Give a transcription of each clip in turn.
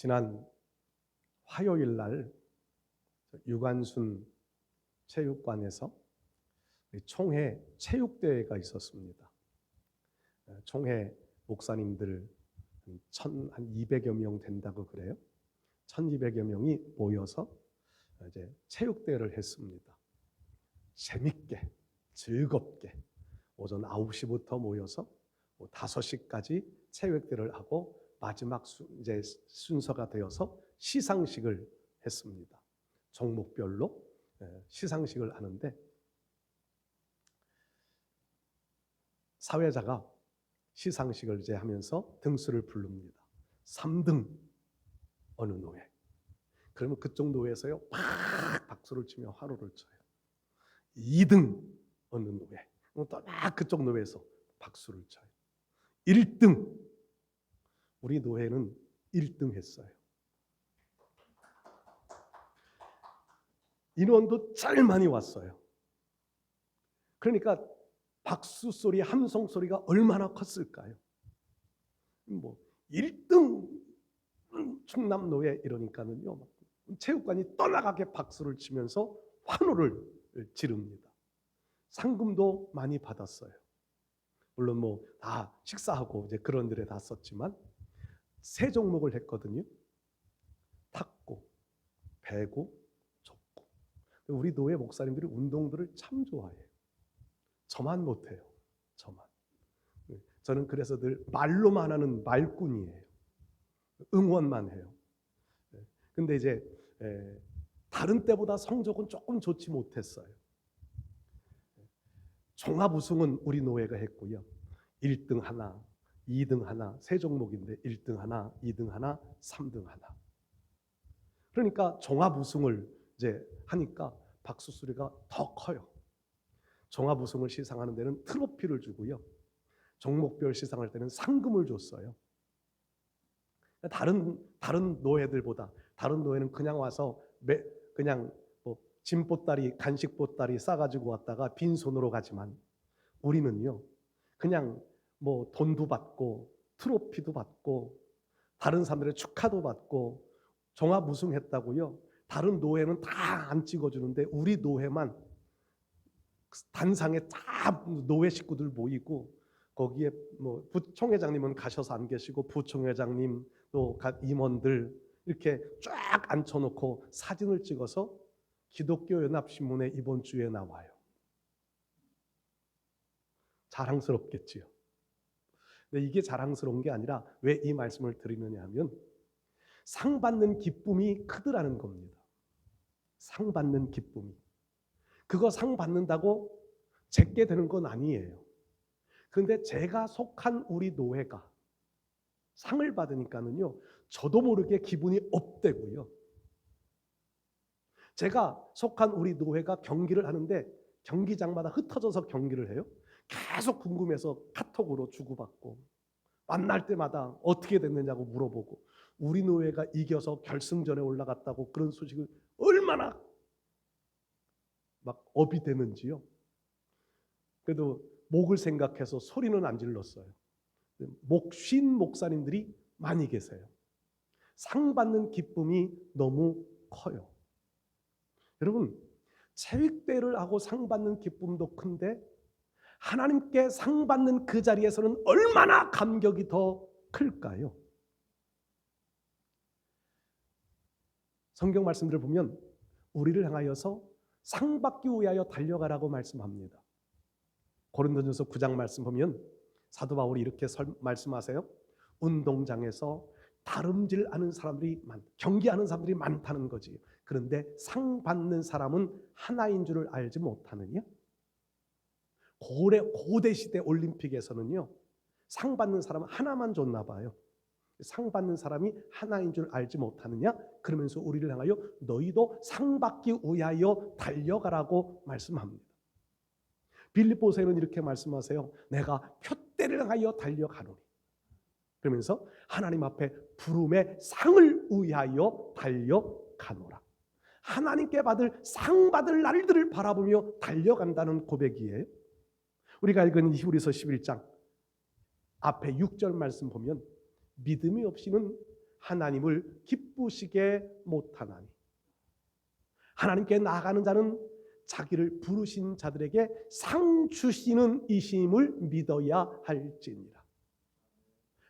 지난 화요일 날 유관순 체육관에서 총회 체육대회가 있었습니다. 총회 목사님들 한 200여 명 된다고 그래요. 1200여 명이 모여서 이제 체육대회를 했습니다. 재밌게 즐겁게 오전 9시부터 모여서 5시까지 체육대회를 하고 마지막 이제 순서가 되어서 시상식을 했습니다. 종목별로 시상식을 하는데 사회자가 시상식을 이제 하면서 등수를 부릅니다. 3등 어느 노예. 그러면 그쪽 노예에서요 막 박수를 치며 환호를 쳐요. 2등 어느 노예. 또 막 그쪽 노예에서 박수를 쳐요. 1등 우리 노예는 1등 했어요. 인원도 제일 많이 왔어요. 그러니까 박수 소리, 함성 소리가 얼마나 컸을까요? 1등 충남 노예 이러니까는요, 체육관이 떠나가게 박수를 치면서 환호를 지릅니다. 상금도 많이 받았어요. 물론 다 식사하고 이제 그런 데에 다 썼지만 3종목을 했거든요. 탁구, 배구, 족구. 우리 노예 목사님들이 운동들을 참 좋아해요. 저만 못해요. 저만. 저는 그래서 늘 말로만 하는 말꾼이에요. 응원만 해요. 근데 이제 다른 때보다 성적은 조금 좋지 못했어요. 종합 우승은 우리 노예가 했고요. 1등 하나, 2등 하나, 3종목인데 1등 하나, 2등 하나, 3등 하나. 그러니까 종합 우승을 이제 하니까 박수 소리가 더 커요. 종합 우승을 시상하는 데는 트로피를 주고요. 종목별 시상할 때는 상금을 줬어요. 다른 노예들보다 다른 노예는 그냥 와서 그냥 짐 보따리, 간식 보따리 싸가지고 왔다가 빈손으로 가지만 우리는요 그냥 돈도 받고 트로피도 받고 다른 사람들의 축하도 받고 종합 우승했다고요. 다른 노예는 다 안 찍어주는데 우리 노예만 단상에 다 노예 식구들 모이고 거기에 부총회장님은 가셔서 안 계시고 부총회장님 또 각 임원들 이렇게 쫙 앉혀놓고 사진을 찍어서 기독교 연합신문에 이번 주에 나와요. 자랑스럽겠지요. 근데 이게 자랑스러운 게 아니라 왜 이 말씀을 드리느냐 하면 상 받는 기쁨이 크더라는 겁니다. 상 받는 기쁨이. 그거 상 받는다고 제게 되는 건 아니에요. 그런데 제가 속한 우리 노예가 상을 받으니까는요 저도 모르게 기분이 업되고요. 제가 속한 우리 노예가 경기를 하는데 경기장마다 흩어져서 경기를 해요. 계속 궁금해서 카톡으로 주고받고 만날 때마다 어떻게 됐느냐고 물어보고 우리 노예가 이겨서 결승전에 올라갔다고 그런 소식을 얼마나 막 업이 되는지요. 그래도 목을 생각해서 소리는 안 질렀어요. 쉰 목사님들이 많이 계세요. 상 받는 기쁨이 너무 커요. 여러분, 체육대회를 하고 상 받는 기쁨도 큰데 하나님께 상 받는 그 자리에서는 얼마나 감격이 더 클까요? 성경 말씀들을 보면 우리를 향하여서 상 받기 위하여 달려가라고 말씀합니다. 고린도전서 9장 말씀 보면 사도 바울이 이렇게 말씀하세요. 운동장에서 다름질하는 사람들이 경기하는 사람들이 많다는 거지. 그런데 상 받는 사람은 하나인 줄을 알지 못하느냐? 고대 시대 올림픽에서는요 상 받는 사람은 하나만 줬나 봐요. 상 받는 사람이 하나인 줄 알지 못하느냐? 그러면서 우리를 향하여 너희도 상 받기 위하여 달려가라고 말씀합니다. 빌립보서에는 이렇게 말씀하세요. 내가 표대를 향하여 달려가노니. 그러면서 하나님 앞에 부름의 상을 위하여 달려가노라. 하나님께 받을 상 받을 날들을 바라보며 달려간다는 고백이에요. 우리가 읽은 히브리서 11장 앞에 6절 말씀 보면 믿음이 없이는 하나님을 기쁘시게 못하나니. 하나님께 나아가는 자는 자기를 부르신 자들에게 상 주시는 이심을 믿어야 할지니라.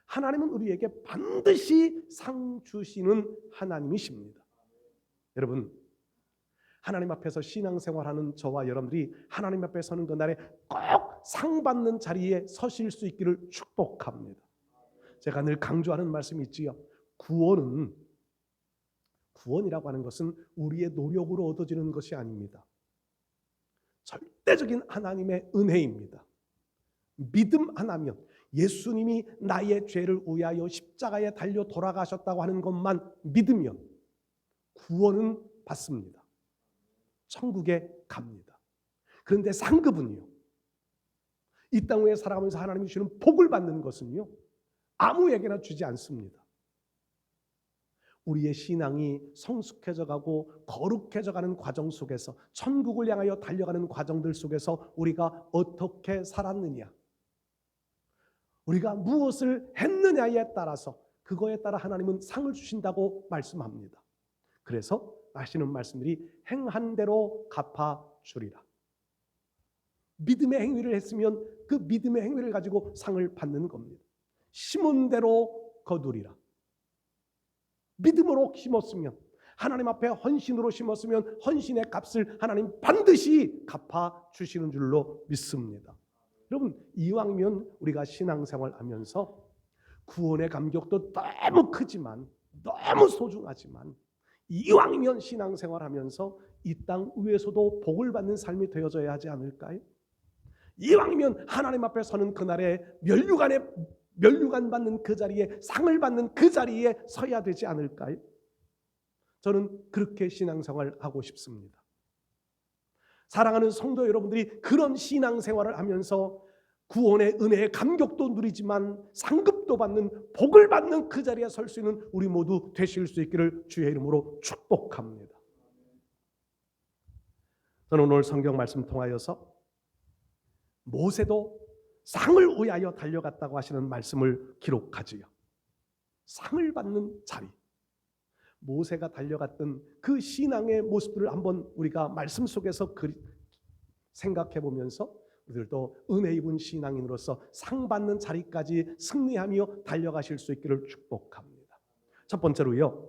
하나님은 우리에게 반드시 상 주시는 하나님이십니다. 여러분, 하나님 앞에서 신앙생활하는 저와 여러분들이 하나님 앞에 서는 그날에 꼭 상 받는 자리에 서실 수 있기를 축복합니다. 제가 늘 강조하는 말씀이 있지요. 구원이라고 하는 것은 우리의 노력으로 얻어지는 것이 아닙니다. 절대적인 하나님의 은혜입니다. 믿음 하나면, 예수님이 나의 죄를 위하여 십자가에 달려 돌아가셨다고 하는 것만 믿으면 구원은 받습니다. 천국에 갑니다. 그런데 상급은요, 이 땅 위에 살아가면서 하나님이 주시는 복을 받는 것은요, 아무에게나 주지 않습니다. 우리의 신앙이 성숙해져 가고 거룩해져 가는 과정 속에서, 천국을 향하여 달려가는 과정들 속에서 우리가 어떻게 살았느냐, 우리가 무엇을 했느냐에 따라서, 그거에 따라 하나님은 상을 주신다고 말씀합니다. 그래서 하시는 말씀들이 행한 대로 갚아주리라. 믿음의 행위를 했으면 그 믿음의 행위를 가지고 상을 받는 겁니다. 심은 대로 거두리라. 믿음으로 심었으면, 하나님 앞에 헌신으로 심었으면 헌신의 값을 하나님 반드시 갚아주시는 줄로 믿습니다. 여러분, 이왕이면 우리가 신앙생활하면서 구원의 감격도 너무 크지만, 너무 소중하지만, 이왕이면 신앙생활하면서 이 땅 위에서도 복을 받는 삶이 되어져야 하지 않을까요? 이왕이면 하나님 앞에 서는 그날에 면류관 받는 그 자리에, 상을 받는 그 자리에 서야 되지 않을까요? 저는 그렇게 신앙생활을 하고 싶습니다. 사랑하는 성도 여러분들이 그런 신앙생활을 하면서 구원의 은혜의 감격도 누리지만 상급도 받는, 복을 받는 그 자리에 설 수 있는 우리 모두 되실 수 있기를 주의 이름으로 축복합니다. 저는 오늘 성경 말씀 통하여서 모세도 상을 위하여 달려갔다고 하시는 말씀을 기록하지요. 상을 받는 자리, 모세가 달려갔던 그 신앙의 모습들을 한번 우리가 말씀 속에서 생각해 보면서 우리들도 은혜 입은 신앙인으로서 상 받는 자리까지 승리하며 달려가실 수 있기를 축복합니다. 첫 번째로요,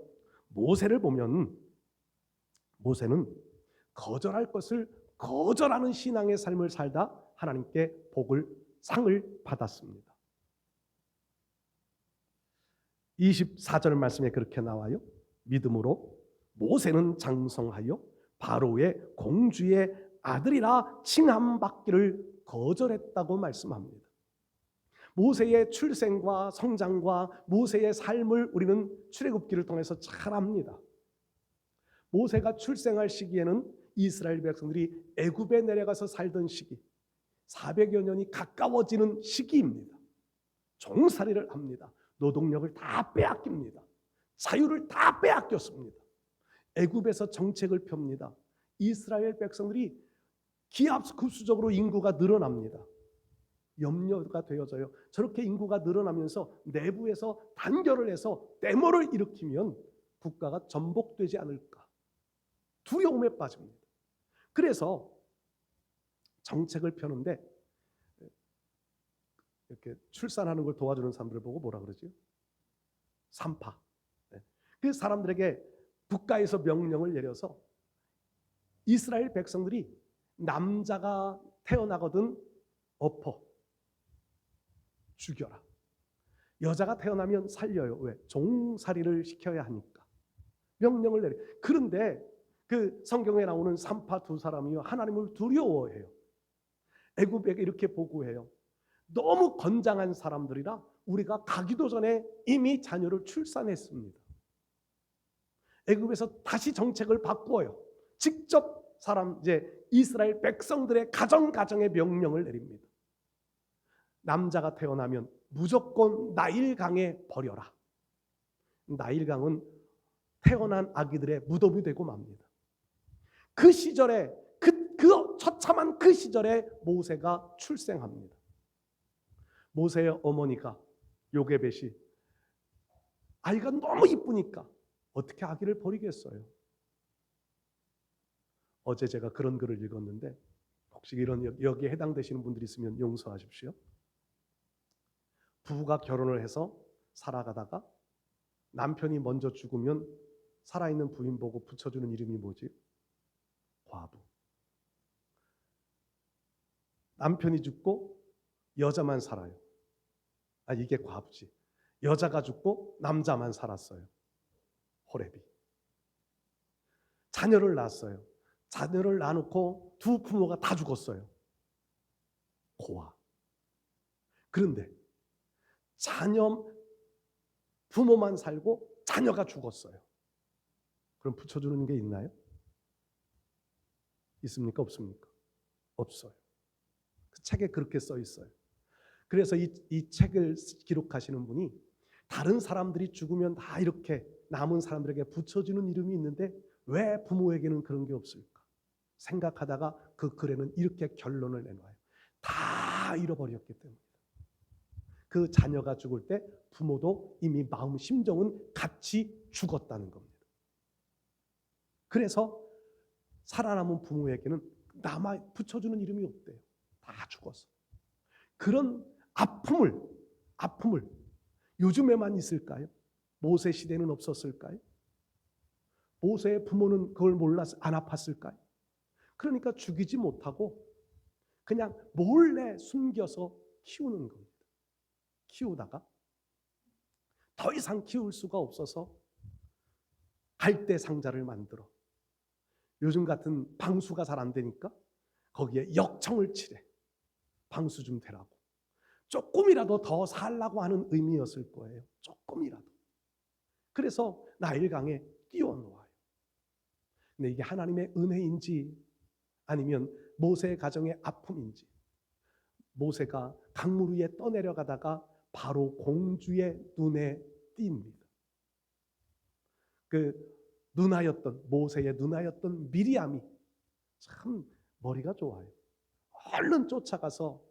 모세를 보면 모세는 거절할 것을 거절하는 신앙의 삶을 살다 하나님께 상을 받았습니다. 24절 말씀에 그렇게 나와요. 믿음으로 모세는 장성하여 바로의 공주의 아들이라 칭함받기를 거절했다고 말씀합니다. 모세의 출생과 성장과 모세의 삶을 우리는 출애굽기를 통해서 잘 압니다. 모세가 출생할 시기에는 이스라엘 백성들이 애굽에 내려가서 살던 시기, 400여 년이 가까워지는 시기입니다. 종살이를 합니다. 노동력을 다 빼앗깁니다. 자유를 다 빼앗겼습니다. 애굽에서 정책을 펴니다. 이스라엘 백성들이 기하급수적으로 인구가 늘어납니다. 염려가 되어져요. 저렇게 인구가 늘어나면서 내부에서 단결을 해서 데모를 일으키면 국가가 전복되지 않을까 두려움에 빠집니다. 그래서 정책을 펴는데 이렇게 출산하는 걸 도와주는 사람들을 보고 뭐라 그러죠? 산파. 그 사람들에게 국가에서 명령을 내려서 이스라엘 백성들이 남자가 태어나거든 엎어 죽여라. 여자가 태어나면 살려요. 왜? 종살이를 시켜야 하니까 명령을 내려. 그런데 그 성경에 나오는 산파 두 사람이요, 하나님을 두려워해요. 애굽에게 이렇게 보고해요. 너무 건장한 사람들이라 우리가 가기도 전에 이미 자녀를 출산했습니다. 애굽에서 다시 정책을 바꾸어요. 직접 이스라엘 백성들의 가정에 명령을 내립니다. 남자가 태어나면 무조건 나일강에 버려라. 나일강은 태어난 아기들의 무덤이 되고 맙니다. 그 시절에 그 처참한 그 시절에 모세가 출생합니다. 모세의 어머니가 요게벳이 아이가 너무 이쁘니까 어떻게 아기를 버리겠어요? 어제 제가 그런 글을 읽었는데 혹시 이런 여기에 해당되시는 분들이 있으면 용서하십시오. 부부가 결혼을 해서 살아가다가 남편이 먼저 죽으면 살아있는 부인 보고 붙여주는 이름이 뭐지? 과부. 남편이 죽고 여자만 살아요. 이게 과부지. 여자가 죽고 남자만 살았어요. 호레비. 자녀를 낳았어요. 자녀를 낳아놓고 두 부모가 다 죽었어요. 고아. 그런데 자녀 부모만 살고 자녀가 죽었어요. 그럼 붙여주는 게 있나요? 있습니까? 없습니까? 없어요. 그 책에 그렇게 써 있어요. 그래서 이 책을 기록하시는 분이 다른 사람들이 죽으면 다 이렇게 남은 사람들에게 붙여주는 이름이 있는데 왜 부모에게는 그런 게 없을까? 생각하다가 그 글에는 이렇게 결론을 내놔요. 다 잃어버렸기 때문이다. 그 자녀가 죽을 때 부모도 이미 마음 심정은 같이 죽었다는 겁니다. 그래서 살아남은 부모에게는 남아 붙여주는 이름이 없대요. 다 죽었어. 그런 아픔을 요즘에만 있을까요? 모세 시대는 없었을까요? 모세의 부모는 그걸 몰라서 안 아팠을까요? 그러니까 죽이지 못하고 그냥 몰래 숨겨서 키우는 겁니다. 키우다가 더 이상 키울 수가 없어서 갈대 상자를 만들어. 요즘 같은 방수가 잘 안 되니까 거기에 역청을 칠해. 방수 좀 되라고. 조금이라도 더 살라고 하는 의미였을 거예요. 조금이라도. 그래서 나일강에 띄워놓아요. 근데 이게 하나님의 은혜인지 아니면 모세의 가정의 아픔인지, 모세가 강물 위에 떠내려가다가 바로 공주의 눈에 띕니다. 그 누나였던, 모세의 누나였던 미리암이 참 머리가 좋아요. 얼른 쫓아가서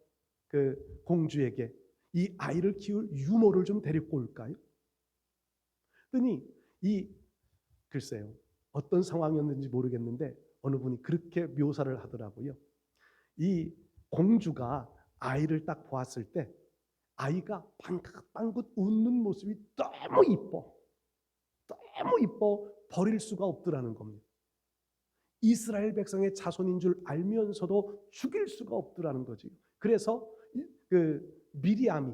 그 공주에게 이 아이를 키울 유모를 좀 데리고 올까요? 그랬더니 글쎄요, 어떤 상황이었는지 모르겠는데 어느 분이 그렇게 묘사를 하더라고요. 이 공주가 아이를 딱 보았을 때 아이가 방긋방긋 웃는 모습이 너무 이뻐 버릴 수가 없더라는 겁니다. 이스라엘 백성의 자손인 줄 알면서도 죽일 수가 없더라는 거지. 그래서 그 미리암이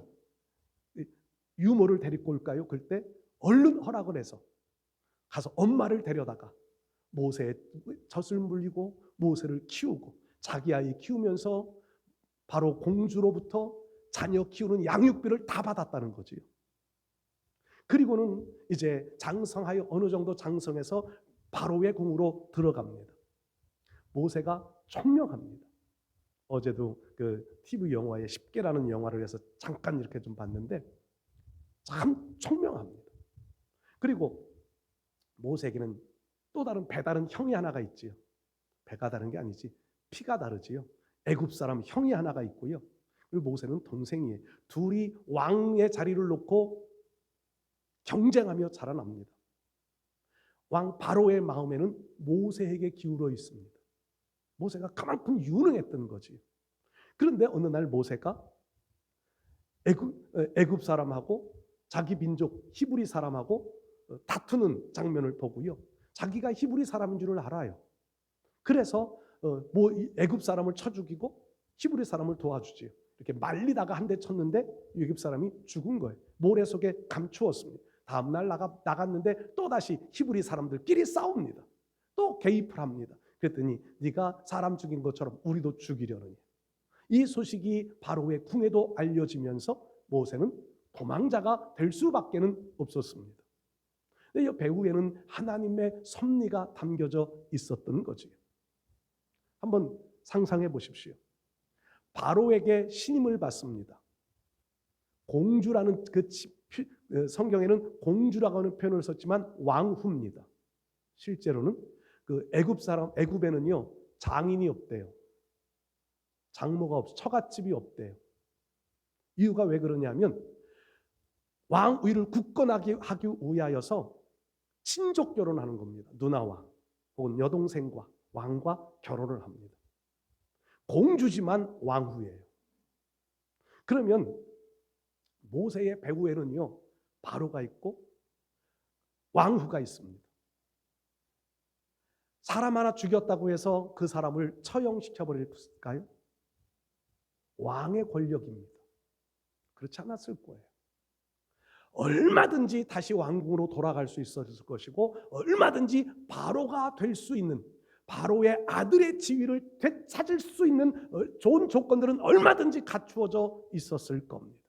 유모를 데리고 올까요? 그때 얼른 허락을 해서 가서 엄마를 데려다가 모세의 젖을 물리고 모세를 키우고 자기 아이 키우면서 바로 공주로부터 자녀 키우는 양육비를 다 받았다는 거지요. 그리고는 이제 장성하여 어느 정도 장성해서 바로의 궁으로 들어갑니다. 모세가 총명합니다. 어제도 그 TV 영화에 10개라는 영화를 해서 잠깐 이렇게 좀 봤는데 참 총명합니다. 그리고 모세에게는 또 다른 배다른 형이 하나가 있지요. 배가 다른 게 아니지 피가 다르지요. 애굽 사람 형이 하나가 있고요. 그리고 모세는 동생이에요. 둘이 왕의 자리를 놓고 경쟁하며 자라납니다. 왕 바로의 마음에는 모세에게 기울어 있습니다. 모세가 그만큼 유능했던 거지. 그런데 어느 날 모세가 애굽 사람하고 자기 민족 히브리 사람하고 다투는 장면을 보고요. 자기가 히브리 사람인 줄을 알아요. 그래서 애굽 사람을 쳐 죽이고 히브리 사람을 도와주지요. 이렇게 말리다가 한 대 쳤는데 애굽 사람이 죽은 거예요. 모래 속에 감추었습니다. 다음날 나갔는데 또다시 히브리 사람들끼리 싸웁니다. 또 개입을 합니다. 그랬더니 네가 사람 죽인 것처럼 우리도 죽이려느냐. 이 소식이 바로의 궁에도 알려지면서 모세는 도망자가 될 수밖에는 없었습니다. 이 배후에는 하나님의 섭리가 담겨져 있었던 거지요. 한번 상상해 보십시오. 바로에게 신임을 받습니다. 공주라는 성경에는 공주라고 하는 표현을 썼지만 왕후입니다. 실제로는 그 애굽에는요 장인이 없대요. 장모가 없어 처갓집이 없대요. 이유가 왜 그러냐면 왕위를 굳건하게 하기 위하여서 친족 결혼하는 겁니다. 누나와 혹은 여동생과 왕과 결혼을 합니다. 공주지만 왕후예요. 그러면 모세의 배후에는요, 바로가 있고 왕후가 있습니다. 사람 하나 죽였다고 해서 그 사람을 처형시켜 버릴까요? 왕의 권력입니다. 그렇지 않았을 거예요. 얼마든지 다시 왕궁으로 돌아갈 수 있었을 것이고, 얼마든지 바로가 될 수 있는, 바로의 아들의 지위를 되찾을 수 있는 좋은 조건들은 얼마든지 갖추어져 있었을 겁니다.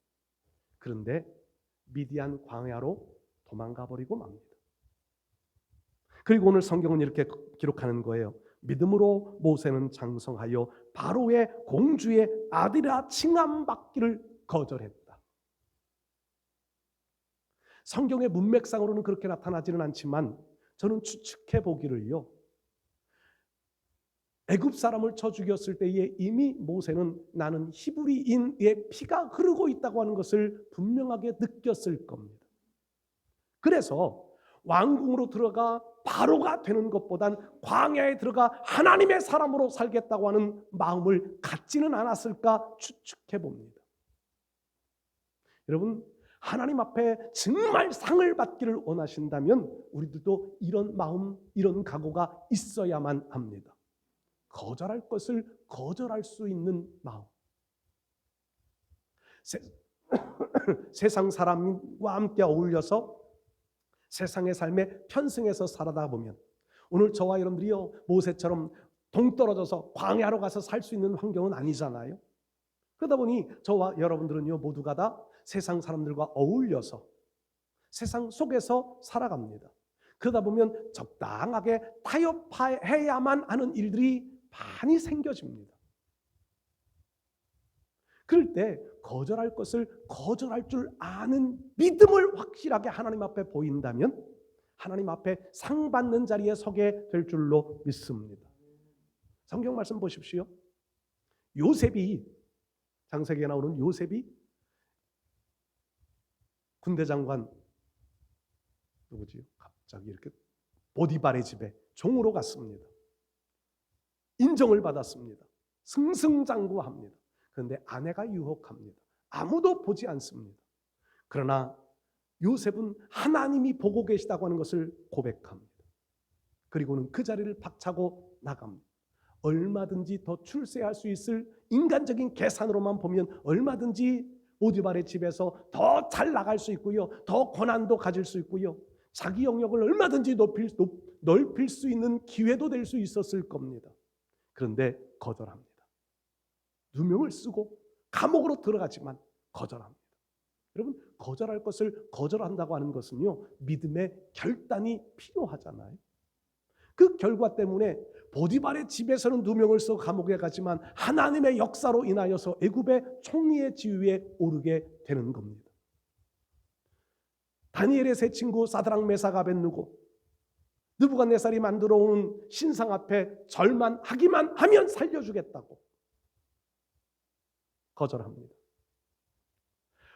그런데 미디안 광야로 도망가 버리고 맙니다. 그리고 오늘 성경은 이렇게 기록하는 거예요. 믿음으로 모세는 장성하여 바로의 공주의 아들이라 칭함받기를 거절했다. 성경의 문맥상으로는 그렇게 나타나지는 않지만 저는 추측해 보기를요, 애굽 사람을 쳐 죽였을 때에 이미 모세는 나는 히브리인의 피가 흐르고 있다고 하는 것을 분명하게 느꼈을 겁니다. 그래서 왕궁으로 들어가 바로가 되는 것보단 광야에 들어가 하나님의 사람으로 살겠다고 하는 마음을 갖지는 않았을까 추측해 봅니다. 여러분, 하나님 앞에 정말 상을 받기를 원하신다면 우리들도 이런 마음, 이런 각오가 있어야만 합니다. 거절할 것을 거절할 수 있는 마음. 세상 사람과 함께 어울려서 세상의 삶에 편승해서 살아다 보면 오늘 저와 여러분들이요, 모세처럼 동떨어져서 광야로 가서 살 수 있는 환경은 아니잖아요. 그러다 보니 저와 여러분들은요, 모두가 다 세상 사람들과 어울려서 세상 속에서 살아갑니다. 그러다 보면 적당하게 타협해야만 하는 일들이 많이 생겨집니다. 그럴 때 거절할 것을 거절할 줄 아는 믿음을 확실하게 하나님 앞에 보인다면 하나님 앞에 상 받는 자리에 서게 될 줄로 믿습니다. 성경 말씀 보십시오. 요셉이, 창세기에 나오는 요셉이 군대 장관 누구지요? 갑자기 이렇게 보디발의 집에 종으로 갔습니다. 인정을 받았습니다. 승승장구합니다. 그런데 아내가 유혹합니다. 아무도 보지 않습니다. 그러나 요셉은 하나님이 보고 계시다고 하는 것을 고백합니다. 그리고는 그 자리를 박차고 나갑니다. 얼마든지 더 출세할 수 있을 인간적인 계산으로만 보면 얼마든지 보디발의 집에서 더 잘 나갈 수 있고요, 더 권한도 가질 수 있고요, 자기 영역을 얼마든지 넓힐 수 있는 기회도 될 수 있었을 겁니다. 그런데 거절합니다. 누명을 쓰고 감옥으로 들어가지만 거절합니다. 여러분, 거절할 것을 거절한다고 하는 것은요, 믿음의 결단이 필요하잖아요. 그 결과 때문에 보디발의 집에서는 누명을 쓰고 감옥에 가지만 하나님의 역사로 인하여서 애굽의 총리의 지위에 오르게 되는 겁니다. 다니엘의 세 친구 사드락 메삭 아벳느고, 느부갓네살이 만들어 온 신상 앞에 절만하기만 하면 살려주겠다고 거절합니다.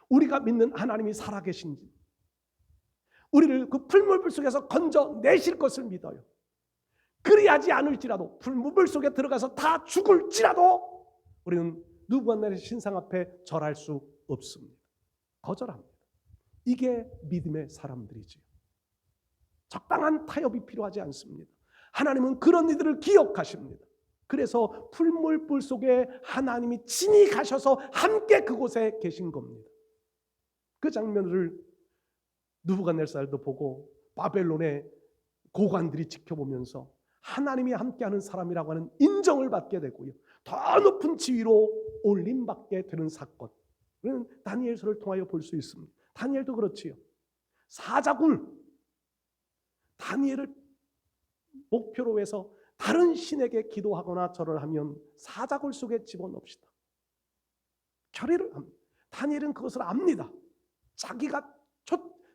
우리가 믿는 하나님이 살아계신지, 우리를 그 풀무불 속에서 건져내실 것을 믿어요. 그리하지 않을지라도, 풀무불 속에 들어가서 다 죽을지라도 우리는 느부갓네살 신상 앞에 절할 수 없습니다. 거절합니다. 이게 믿음의 사람들이지요. 적당한 타협이 필요하지 않습니다. 하나님은 그런 이들을 기억하십니다. 그래서 풀무불 속에 하나님이 친히 가셔서 함께 그곳에 계신 겁니다. 그 장면을 느부갓네살도 보고 바벨론의 고관들이 지켜보면서 하나님이 함께하는 사람이라고 하는 인정을 받게 되고요, 더 높은 지위로 올림받게 되는 사건, 우리는 다니엘서를 통하여 볼 수 있습니다. 다니엘도 그렇지요. 사자굴, 다니엘을 목표로 해서 다른 신에게 기도하거나 절을 하면 사자굴 속에 집어넣읍시다. 결의를 합니다. 다니엘은 그것을 압니다. 자기가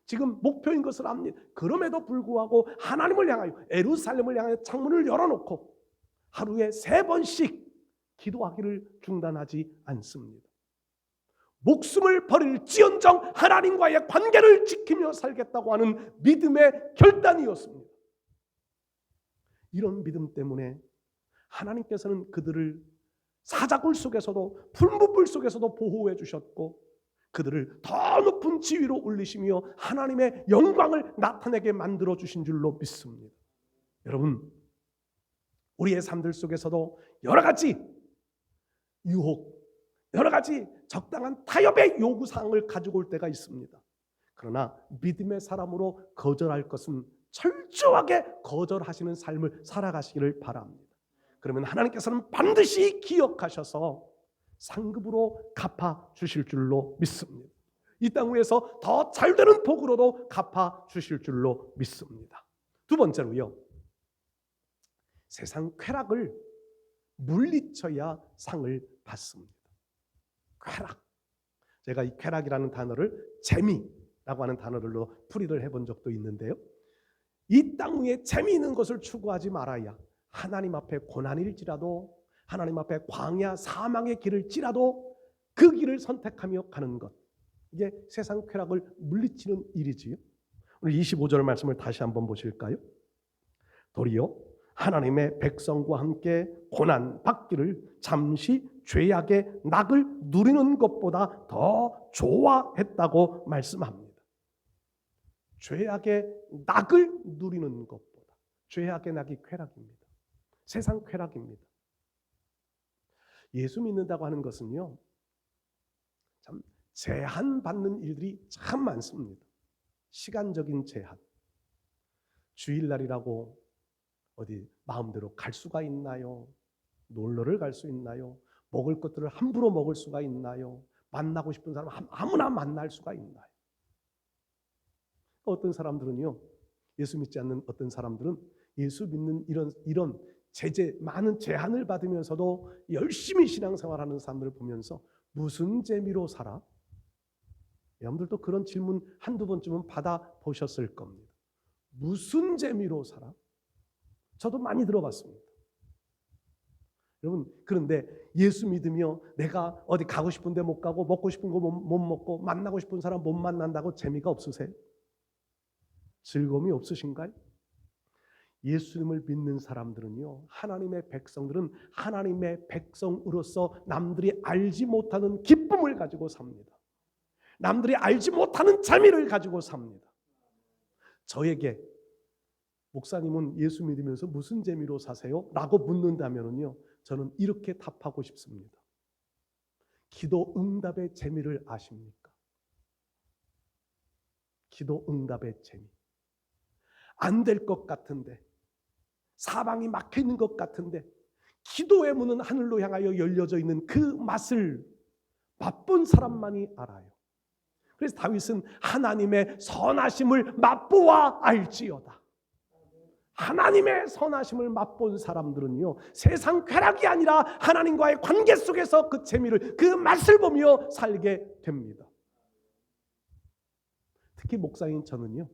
지금 목표인 것을 압니다. 그럼에도 불구하고 하나님을 향하여, 예루살렘을 향하여 창문을 열어놓고 하루에 3번씩 기도하기를 중단하지 않습니다. 목숨을 버릴지언정 하나님과의 관계를 지키며 살겠다고 하는 믿음의 결단이었습니다. 이런 믿음 때문에 하나님께서는 그들을 사자굴 속에서도 풀무불 속에서도 보호해 주셨고 그들을 더 높은 지위로 올리시며 하나님의 영광을 나타내게 만들어 주신 줄로 믿습니다. 여러분, 우리의 삶들 속에서도 여러 가지 유혹, 여러 가지 적당한 타협의 요구사항을 가지고 올 때가 있습니다. 그러나 믿음의 사람으로 거절할 것은 철저하게 거절하시는 삶을 살아가시기를 바랍니다. 그러면 하나님께서는 반드시 기억하셔서 상급으로 갚아 주실 줄로 믿습니다. 이 땅 위에서 더 잘되는 복으로도 갚아 주실 줄로 믿습니다. 두 번째로요, 세상 쾌락을 물리쳐야 상을 받습니다. 쾌락. 제가 이 쾌락이라는 단어를 재미라고 하는 단어로 풀이를 해본 적도 있는데요. 이 땅 위에 재미있는 것을 추구하지 말아야 하나님 앞에 고난일지라도 하나님 앞에 광야 사망의 길을 지라도 그 길을 선택하며 가는 것, 이게 세상 쾌락을 물리치는 일이지요. 오늘 25절 말씀을 다시 한번 보실까요? 도리어 하나님의 백성과 함께 고난 받기를 잠시 죄악의 낙을 누리는 것보다 더 좋아했다고 말씀합니다. 죄악의 낙을 누리는 것보다. 죄악의 낙이 쾌락입니다. 세상 쾌락입니다. 예수 믿는다고 하는 것은요, 참 제한받는 일들이 참 많습니다. 시간적인 제한. 주일날이라고 어디 마음대로 갈 수가 있나요? 놀러를 갈 수 있나요? 먹을 것들을 함부로 먹을 수가 있나요? 만나고 싶은 사람 아무나 만날 수가 있나요? 어떤 사람들은요, 예수 믿지 않는 어떤 사람들은 예수 믿는 이런 많은 제한을 받으면서도 열심히 신앙생활하는 사람들을 보면서 무슨 재미로 살아? 여러분들도 그런 질문 한두 번쯤은 받아보셨을 겁니다. 무슨 재미로 살아? 저도 많이 들어봤습니다. 여러분, 그런데 예수 믿으며 내가 어디 가고 싶은데 못 가고 먹고 싶은 거 못 먹고 만나고 싶은 사람 못 만난다고 재미가 없으세요? 즐거움이 없으신가요? 예수님을 믿는 사람들은요, 하나님의 백성들은 하나님의 백성으로서 남들이 알지 못하는 기쁨을 가지고 삽니다. 남들이 알지 못하는 재미를 가지고 삽니다. 저에게 목사님은 예수 믿으면서 무슨 재미로 사세요? 라고 묻는다면요, 저는 이렇게 답하고 싶습니다. 기도 응답의 재미를 아십니까? 기도 응답의 재미. 안 될 것 같은데, 사방이 막혀 있는 것 같은데 기도의 문은 하늘로 향하여 열려져 있는 그 맛을 맛본 사람만이 알아요. 그래서 다윗은 하나님의 선하심을 맛보아 알지어다. 하나님의 선하심을 맛본 사람들은요, 세상 쾌락이 아니라 하나님과의 관계 속에서 그 재미를, 그 맛을 보며 살게 됩니다. 특히 목사인 저는요,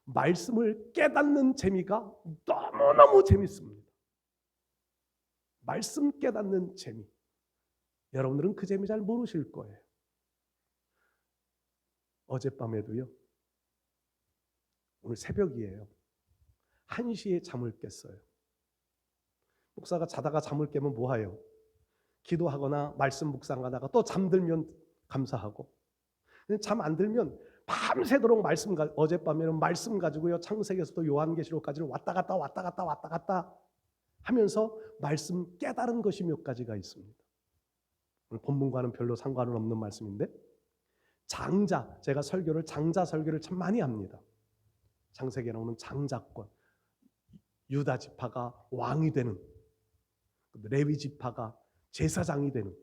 말씀을 깨닫는 재미가 너무너무 재밌습니다. 말씀 깨닫는 재미. 여러분들은 그 재미 잘 모르실 거예요. 어젯밤에도요, 오늘 새벽이에요. 1시에 잠을 깼어요. 목사가 자다가 잠을 깨면 뭐해요? 기도하거나 말씀 묵상하다가 또 잠들면 감사하고, 잠 안 들면 밤새도록 어젯밤에는 말씀 가지고요, 창세기에서도 요한계시록까지는 왔다 갔다 하면서 말씀 깨달은 것이 몇 가지가 있습니다. 오늘 본문과는 별로 상관은 없는 말씀인데, 제가 장자 설교를 참 많이 합니다. 창세기에 나오는 장자권, 유다 지파가 왕이 되는, 레위 지파가 제사장이 되는,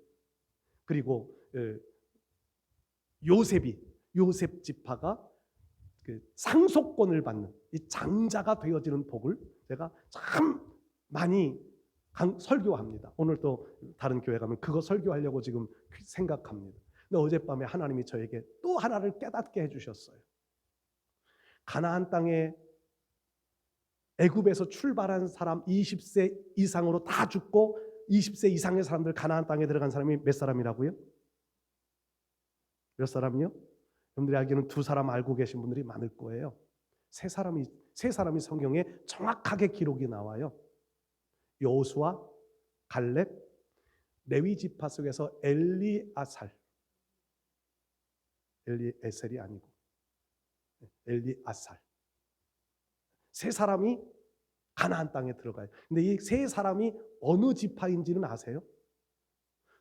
그리고 요셉 지파가 그 상속권을 받는 이 장자가 되어지는 복을 제가 참 많이 설교합니다. 오늘 또 다른 교회 가면 그거 설교하려고 지금 생각합니다. 근데 어젯밤에 하나님이 저에게 또 하나를 깨닫게 해주셨어요. 가나안 땅에 애굽에서 출발한 사람 20세 이상으로 다 죽고 20세 이상의 사람들, 가나안 땅에 들어간 사람이 몇 사람이라고요? 몇 사람이요? 여러분들이 알기에는 두 사람 알고 계신 분들이 많을 거예요. 세 사람이 성경에 정확하게 기록이 나와요. 여호수아, 갈렙, 레위 지파 속에서 엘리에셀이 아니고 엘리아살. 세 사람이 가나안 땅에 들어가요. 근데 이 세 사람이 어느 지파인지는 아세요?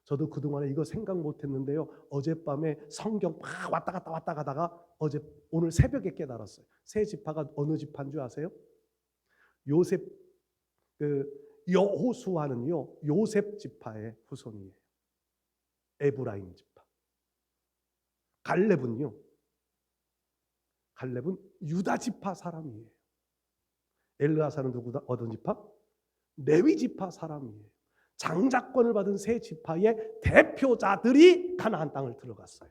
저도 그동안에 이거 생각 못했는데요. 어젯밤에 성경 막 왔다 갔다 가다가 오늘 새벽에 깨달았어요. 세 지파가 어느 지파인 줄 아세요? 요셉 여호수아는요 요셉 지파의 후손이에요. 에브라임 지파. 갈렙은 유다 지파 사람이에요. 엘르아사는 누구다? 어떤 지파? 레위 지파 사람이에요. 장자권을 받은 세 지파의 대표자들이 가나안 땅을 들어갔어요.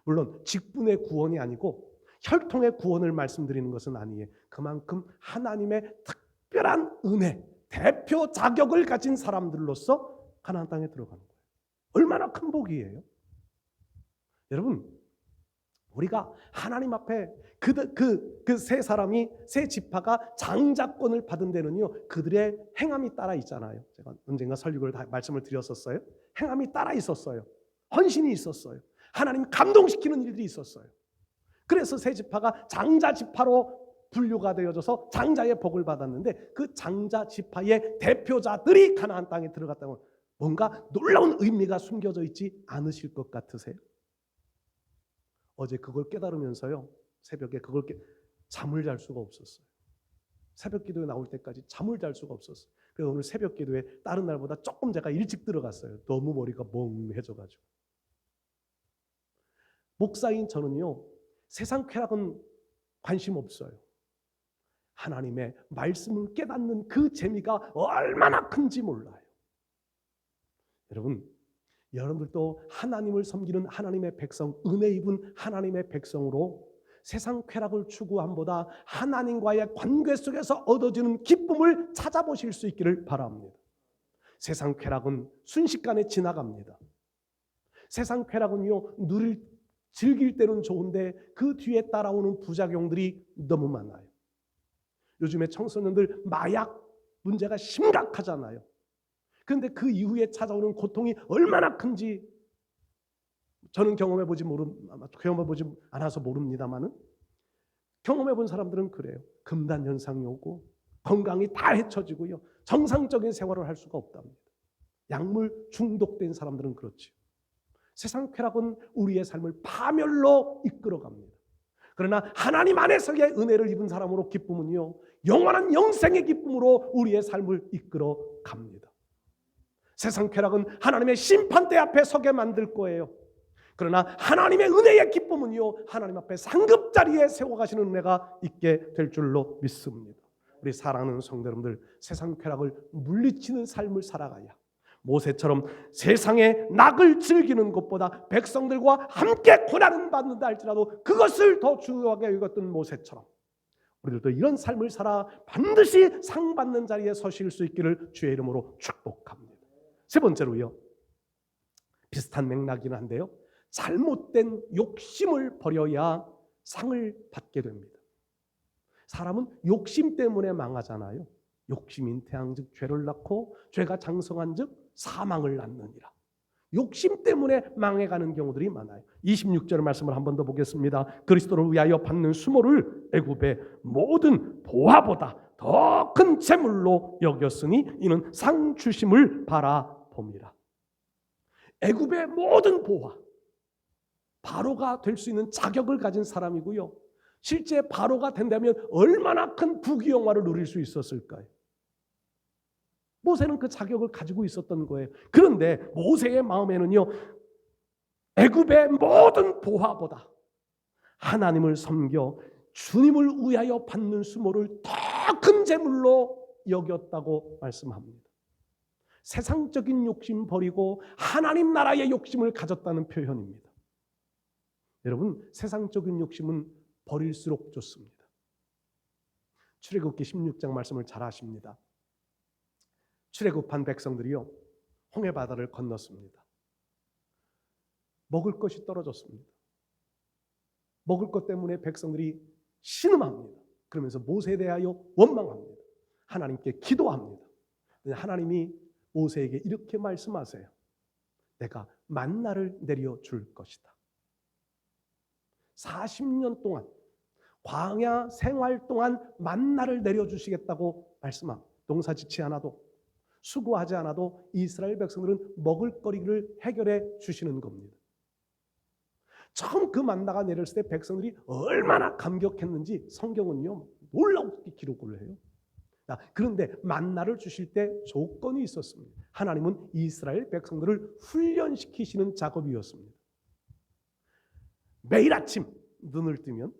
물론 직분의 구원이 아니고 혈통의 구원을 말씀드리는 것은 아니에요. 그만큼 하나님의 특별한 은혜, 대표 자격을 가진 사람들로서 가나안 땅에 들어가는 거예요. 얼마나 큰 복이에요. 여러분, 우리가 하나님 앞에 그 세 사람이 세 지파가 장자권을 받은 데는요 그들의 행함이 따라 있잖아요. 제가 언젠가 설교를 말씀을 드렸었어요. 행함이 따라 있었어요. 헌신이 있었어요. 하나님 감동시키는 일들이 있었어요. 그래서 세 지파가 장자 지파로 분류가 되어져서 장자의 복을 받았는데 그 장자 지파의 대표자들이 가나안 땅에 들어갔다면 뭔가 놀라운 의미가 숨겨져 있지 않으실 것 같으세요? 어제 그걸 깨달으면서요 새벽에 잠을 잘 수가 없었어요. 새벽 기도에 나올 때까지 잠을 잘 수가 없었어요. 그래서 오늘 새벽 기도에 다른 날보다 조금 제가 일찍 들어갔어요. 너무 머리가 멍해져가지고. 목사인 저는요 세상 쾌락은 관심 없어요. 하나님의 말씀을 깨닫는 그 재미가 얼마나 큰지 몰라요. 여러분들도 하나님을 섬기는 하나님의 백성, 은혜 입은 하나님의 백성으로 세상 쾌락을 추구함보다 하나님과의 관계 속에서 얻어지는 기쁨을 찾아보실 수 있기를 바랍니다. 세상 쾌락은 순식간에 지나갑니다. 세상 쾌락은요 즐길 때는 좋은데 그 뒤에 따라오는 부작용들이 너무 많아요. 요즘에 청소년들 마약 문제가 심각하잖아요. 그런데 그 이후에 찾아오는 고통이 얼마나 큰지 저는 경험해보지 않아서 모릅니다만은 경험해본 사람들은 그래요. 금단 현상이 오고 건강이 다 해쳐지고요. 정상적인 생활을 할 수가 없답니다. 약물 중독된 사람들은 그렇죠. 세상 쾌락은 우리의 삶을 파멸로 이끌어갑니다. 그러나 하나님 안에서의 은혜를 입은 사람으로 기쁨은요 영원한 영생의 기쁨으로 우리의 삶을 이끌어갑니다. 세상 쾌락은 하나님의 심판대 앞에 서게 만들 거예요. 그러나 하나님의 은혜의 기쁨은요 하나님 앞에 상급자리에 세워가시는 은혜가 있게 될 줄로 믿습니다. 우리 사랑하는 성도 여러분들, 세상 쾌락을 물리치는 삶을 살아가야 모세처럼 세상의 낙을 즐기는 것보다 백성들과 함께 고난을 받는다 할지라도 그것을 더 중요하게 여겼던 모세처럼 우리들도 이런 삶을 살아 반드시 상 받는 자리에 서실 수 있기를 주의 이름으로 축복합니다. 세 번째로요, 비슷한 맥락이긴 한데요, 잘못된 욕심을 버려야 상을 받게 됩니다. 사람은 욕심 때문에 망하잖아요. 욕심 잉태한즉 죄를 낳고 죄가 장성한즉 사망을 낳느니라. 욕심 때문에 망해가는 경우들이 많아요. 26절 말씀을 한 번 더 보겠습니다. 그리스도를 위하여 받는 수모를 애굽의 모든 보화보다 더 큰 재물로 여겼으니 이는 상 주심을 바라봅니다. 애굽의 모든 보화, 바로가 될 수 있는 자격을 가진 사람이고요. 실제 바로가 된다면 얼마나 큰 부귀영화를 누릴 수 있었을까요? 모세는 그 자격을 가지고 있었던 거예요. 그런데 모세의 마음에는요, 애굽의 모든 보화보다 하나님을 섬겨 주님을 위하여 받는 수모를 더 큰 재물로 여겼다고 말씀합니다. 세상적인 욕심 버리고 하나님 나라의 욕심을 가졌다는 표현입니다. 여러분, 세상적인 욕심은 버릴수록 좋습니다. 출애굽기 16장 말씀을 잘 아십니다. 출애굽한 백성들이요, 홍해 바다를 건넜습니다. 먹을 것이 떨어졌습니다. 먹을 것 때문에 백성들이 신음합니다. 그러면서 모세에 대하여 원망합니다. 하나님께 기도합니다. 하나님이 모세에게 이렇게 말씀하세요. 내가 만나를 내려줄 것이다. 40년 동안 광야 생활 동안 만나를 내려주시겠다고 말씀합니다. 농사짓지 않아도 수고하지 않아도 이스라엘 백성들은 먹을 거리를 해결해 주시는 겁니다. 처음 그 만나가 내렸을 때 백성들이 얼마나 감격했는지 성경은요 놀랍게 기록을 해요. 그런데 만나를 주실 때 조건이 있었습니다. 하나님은 이스라엘 백성들을 훈련시키시는 작업이었습니다. 매일 아침 눈을 뜨면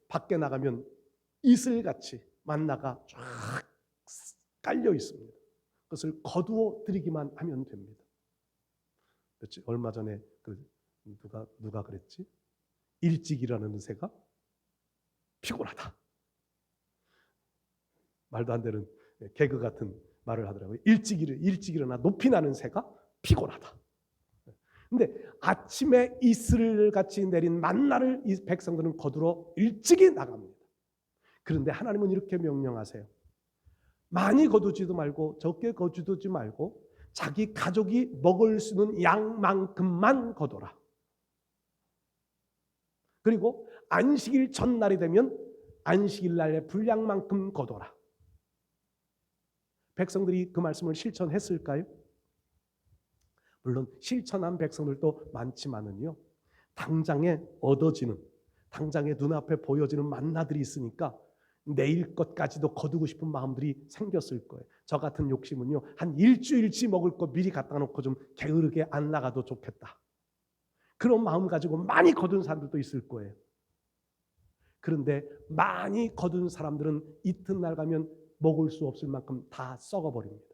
밖에 나가면 이슬같이 만나가 쫙 깔려 있습니다. 그것을 거두어 드리기만 하면 됩니다. 얼마 전에 누가 그랬지? 일찍 일어나는 새가 피곤하다. 말도 안 되는 개그 같은 말을 하더라고요. 일찍 일어나 높이 나는 새가 피곤하다. 근데 아침에 이슬같이 내린 만나를 이 백성들은 거두러 일찍이 나갑니다. 그런데 하나님은 이렇게 명령하세요. 많이 거두지도 말고 적게 거두지 말고 자기 가족이 먹을 수 있는 양만큼만 거둬라. 그리고 안식일 전날이 되면 안식일 날의 분량만큼 거둬라. 백성들이 그 말씀을 실천했을까요? 물론 실천한 백성들도 많지만은요, 당장에 얻어지는, 당장에 눈앞에 보여지는 만나들이 있으니까 내일 것까지도 거두고 싶은 마음들이 생겼을 거예요. 저 같은 욕심은요, 한 일주일치 먹을 거 미리 갖다 놓고 좀 게으르게 안 나가도 좋겠다. 그런 마음 가지고 많이 거둔 사람들도 있을 거예요. 그런데 많이 거둔 사람들은 이튿날 가면 먹을 수 없을 만큼 다 썩어버립니다.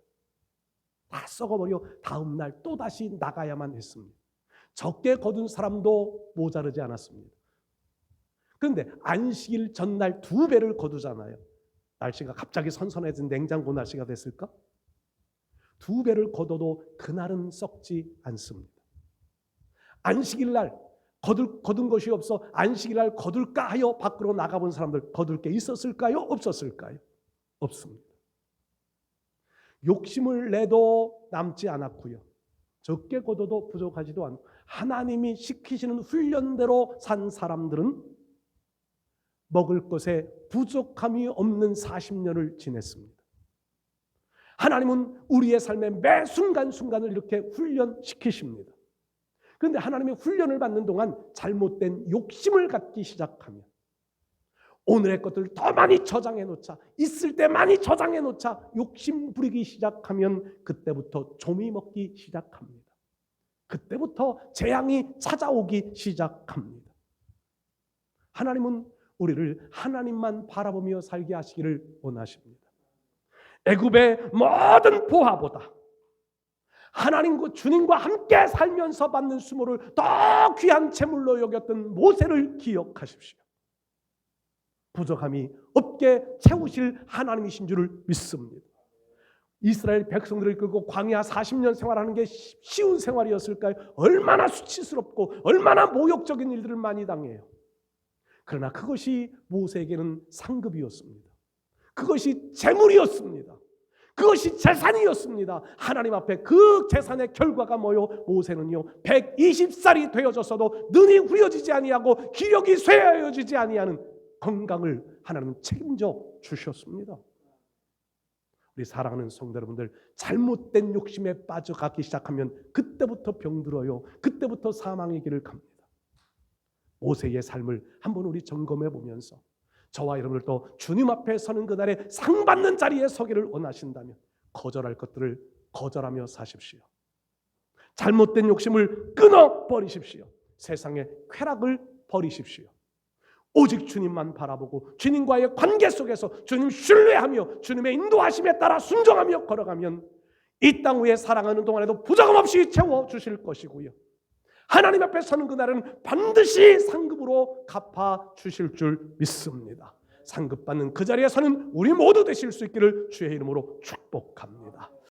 다 썩어버려 다음 날 또다시 나가야만 했습니다. 적게 거둔 사람도 모자르지 않았습니다. 그런데 안식일 전날 2배를 거두잖아요. 날씨가 갑자기 선선해진 냉장고 날씨가 됐을까? 2배를 거둬도 그날은 썩지 않습니다. 안식일 날 거둔 것이 없어 안식일 날 거둘까 하여 밖으로 나가본 사람들 거둘 게 있었을까요? 없었을까요? 없습니다. 욕심을 내도 남지 않았고요. 적게 거둬도 부족하지도 않고 하나님이 시키시는 훈련대로 산 사람들은 먹을 것에 부족함이 없는 40년을 지냈습니다. 하나님은 우리의 삶의 매 순간순간을 이렇게 훈련시키십니다. 그런데 하나님의 훈련을 받는 동안 잘못된 욕심을 갖기 시작하면 오늘의 것들을 더 많이 저장해 놓자, 있을 때 많이 저장해 놓자 욕심 부리기 시작하면 그때부터 조미 먹기 시작합니다. 그때부터 재앙이 찾아오기 시작합니다. 하나님은 우리를 하나님만 바라보며 살게 하시기를 원하십니다. 애굽의 모든 보화보다 하나님과 주님과 함께 살면서 받는 수모를 더 귀한 제물로 여겼던 모세를 기억하십시오. 부족함이 없게 채우실 하나님이신 줄을 믿습니다. 이스라엘 백성들을 끌고 광야 40년 생활하는 게 쉬운 생활이었을까요? 얼마나 수치스럽고 얼마나 모욕적인 일들을 많이 당해요. 그러나 그것이 모세에게는 상급이었습니다. 그것이 재물이었습니다. 그것이 재산이었습니다. 하나님 앞에 그 재산의 결과가 뭐요? 모세는요 120살이 되어졌어도 눈이 후려지지 아니하고 기력이 쇠하여지지 아니하는 건강을 하나님은 책임져 주셨습니다. 우리 사랑하는 성도 여러분들, 잘못된 욕심에 빠져가기 시작하면 그때부터 병들어요. 그때부터 사망의 길을 갑니다. 모세의 삶을 한번 우리 점검해 보면서 저와 여러분들도 주님 앞에 서는 그날에 상 받는 자리에 서기를 원하신다면 거절할 것들을 거절하며 사십시오. 잘못된 욕심을 끊어버리십시오. 세상의 쾌락을 버리십시오. 오직 주님만 바라보고 주님과의 관계 속에서 주님 신뢰하며 주님의 인도하심에 따라 순종하며 걸어가면 이 땅 위에 살아가는 동안에도 부족함 없이 채워주실 것이고요. 하나님 앞에 서는 그날은 반드시 상급으로 갚아주실 줄 믿습니다. 상급받는 그 자리에 서는 우리 모두 되실 수 있기를 주의 이름으로 축복합니다.